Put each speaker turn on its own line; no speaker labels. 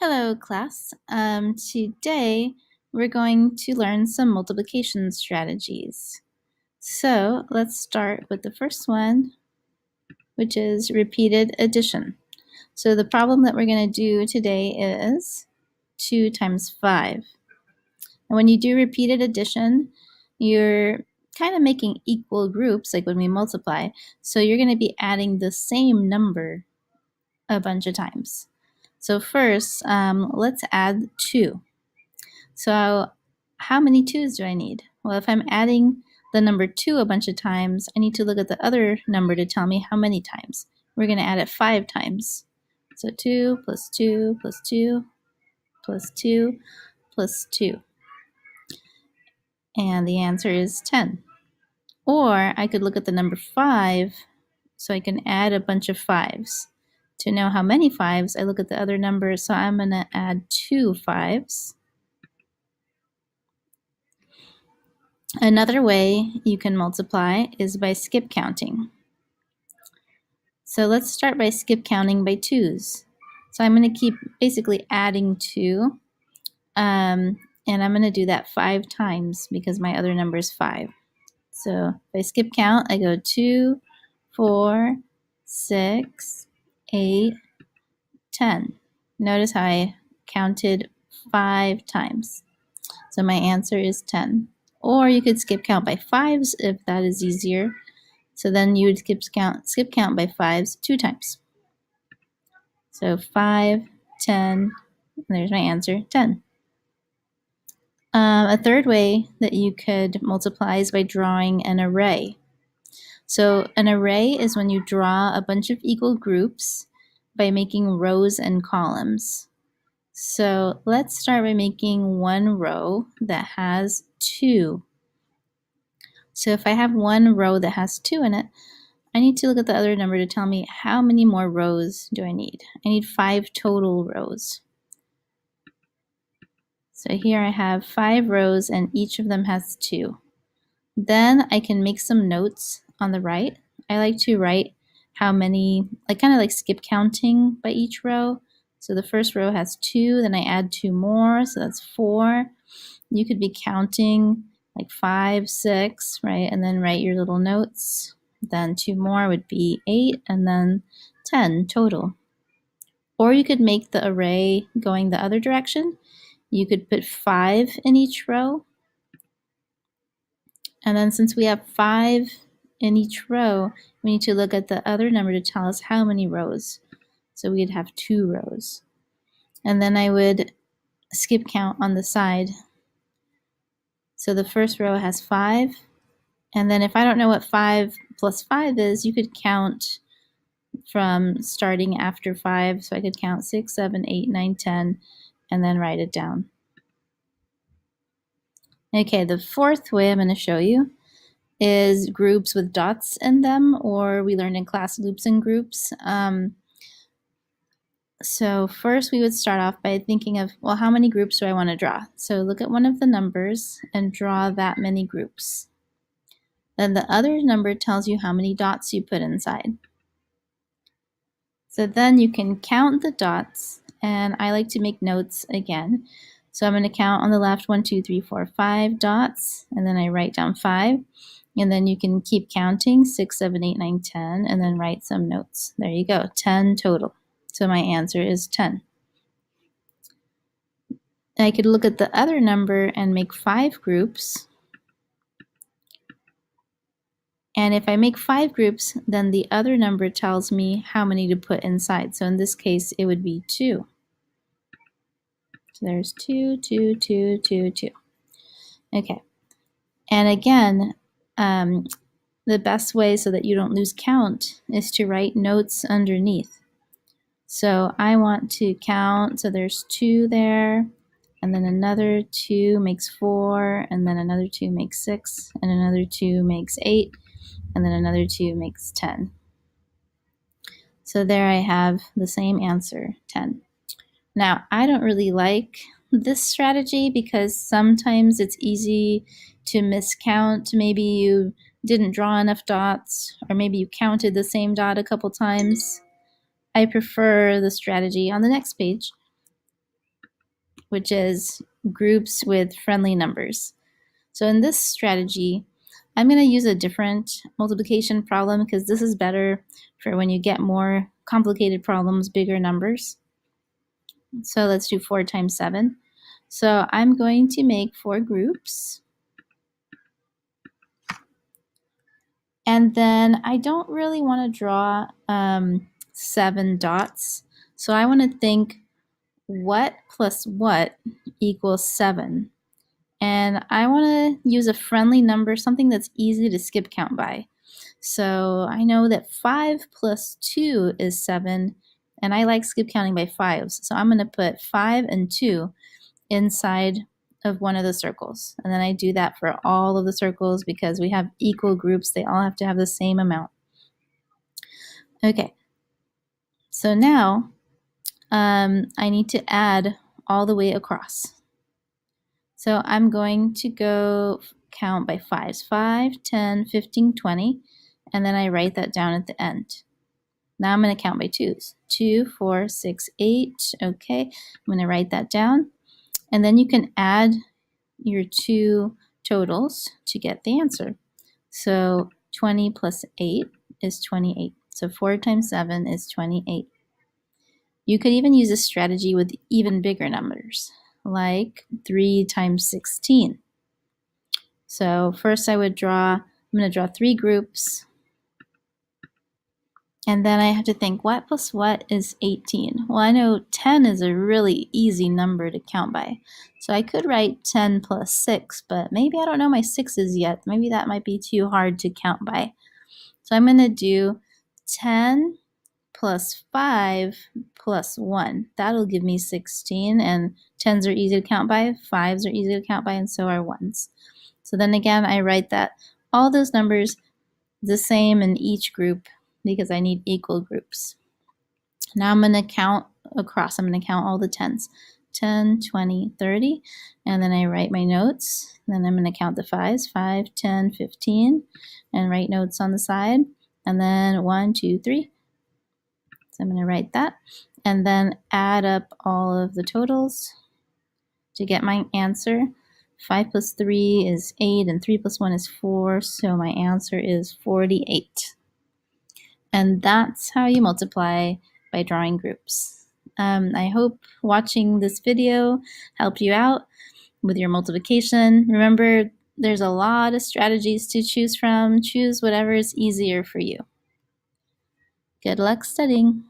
Hello, class. Today we're going to learn some multiplication strategies. So let's start with the first one, which is repeated addition. So the problem that we're going to do today is 2 times 5. And when you do repeated addition, you're kind of making equal groups, like when we multiply. So you're going to be adding the same number a bunch of times. So first, let's add 2. So how many 2's do I need? Well, if I'm adding the number 2 a bunch of times, I need to look at the other number to tell me how many times. We're going to add it 5 times. So 2 plus 2 plus 2 plus 2 plus 2. And the answer is 10. Or I could look at the number 5, so I can add a bunch of 5's. To know how many 5's, I look at the other number, so I'm going to add 2 5's. Another way you can multiply is by skip counting. So let's start by skip counting by 2's. So I'm going to keep basically adding 2, and I'm going to do that 5 times because my other number is 5. So if I skip count, I go 2, 4, 6, 8, 10. Notice how I counted 5 times. So my answer is 10. Or you could skip count by 5's if that is easier. So then you would skip count by 5's 2 times. So 5, 10, and there's my answer, 10. A third way that you could multiply is by drawing an array. So an array is when you draw a bunch of equal groups by making rows and columns. So let's start by making one row that has 2. So if I have one row that has 2 in it, I need to look at the other number to tell me how many more rows do I need. I need 5 total rows. So here I have 5 rows and each of them has 2. Then I can make some notes on the right. I like to write how many, kind of like skip counting by each row. So the first row has 2, then I add 2 more, so that's 4. You could be counting like 5, 6, right? And then write your little notes. Then 2 more would be 8, and then 10 total. Or you could make the array going the other direction. You could put 5 in each row. And then since we have 5 in each row, we need to look at the other number to tell us how many rows. So we'd have 2 rows. And then I would skip count on the side. So the first row has 5. And then if I don't know what 5 plus 5 is, you could count from starting after 5. So I could count 6, 7, 8, 9, 10, and then write it down. Okay, the fourth way I'm going to show you is groups with dots in them, or we learned in class loops and groups. So first we would start off by thinking of, well, how many groups do I want to draw? So look at one of the numbers and draw that many groups. Then the other number tells you how many dots you put inside. So then you can count the dots, and I like to make notes again. So I'm going to count on the left 1, 2, 3, 4, 5 dots, and then I write down 5. And then you can keep counting 6, 7, 8, 9, 10, and then write some notes. There you go, 10 total. So my answer is 10. I could look at the other number and make 5 groups. And if I make 5 groups, then the other number tells me how many to put inside. So in this case, it would be 2. So there's 2, 2, 2, 2, 2. Okay. And again, the best way so that you don't lose count is to write notes underneath. So I want to count, so there's 2 there, and then another 2 makes 4, and then another 2 makes 6, and another 2 makes 8, and then another 2 makes 10. So there I have the same answer, 10. Now, I don't really like this strategy because sometimes it's easy to miscount. Maybe you didn't draw enough dots, or maybe you counted the same dot a couple times. I prefer the strategy on the next page, which is groups with friendly numbers. So in this strategy, I'm going to use a different multiplication problem because this is better for when you get more complicated problems, bigger numbers. So let's do 4 times 7. So I'm going to make 4 groups. And then I don't really want to draw 7 dots. So I want to think what plus what equals 7. And I want to use a friendly number, something that's easy to skip count by. So I know that 5 plus 2 is 7, and I like skip counting by 5s. So I'm going to put 5 and 2 inside of one of the circles. And then I do that for all of the circles because we have equal groups. They all have to have the same amount. Okay, so now I need to add all the way across. So I'm going to go count by 5s. 5, 10, 15, 20, and then I write that down at the end. Now I'm going to count by 2s. 2, 4, 6, 8. Okay, I'm going to write that down. And then you can add your 2 totals to get the answer. So 20 plus 8 is 28. So 4 times 7 is 28. You could even use this strategy with even bigger numbers, like 3 times 16. So first I'm going to draw 3 groups. And then I have to think, what plus what is 18? Well, I know 10 is a really easy number to count by. So I could write 10 plus 6, but maybe I don't know my 6's yet. Maybe that might be too hard to count by. So I'm going to do 10 plus 5 plus 1. That'll give me 16, and 10s are easy to count by, 5s are easy to count by, and so are 1s. So then again, I write that all those numbers the same in each group because I need equal groups. Now I'm going to count across. I'm going to count all the 10s. 10, 20, 30, and then I write my notes. Then I'm going to count the 5s, 5, 10, 15, and write notes on the side. And then 1, 2, 3. So I'm going to write that, and then add up all of the totals to get my answer. 5 plus 3 is 8, and 3 plus 1 is 4, so my answer is 48. And that's how you multiply by drawing groups. I hope watching this video helped you out with your multiplication. Remember, there's a lot of strategies to choose from. Choose whatever is easier for you. Good luck studying.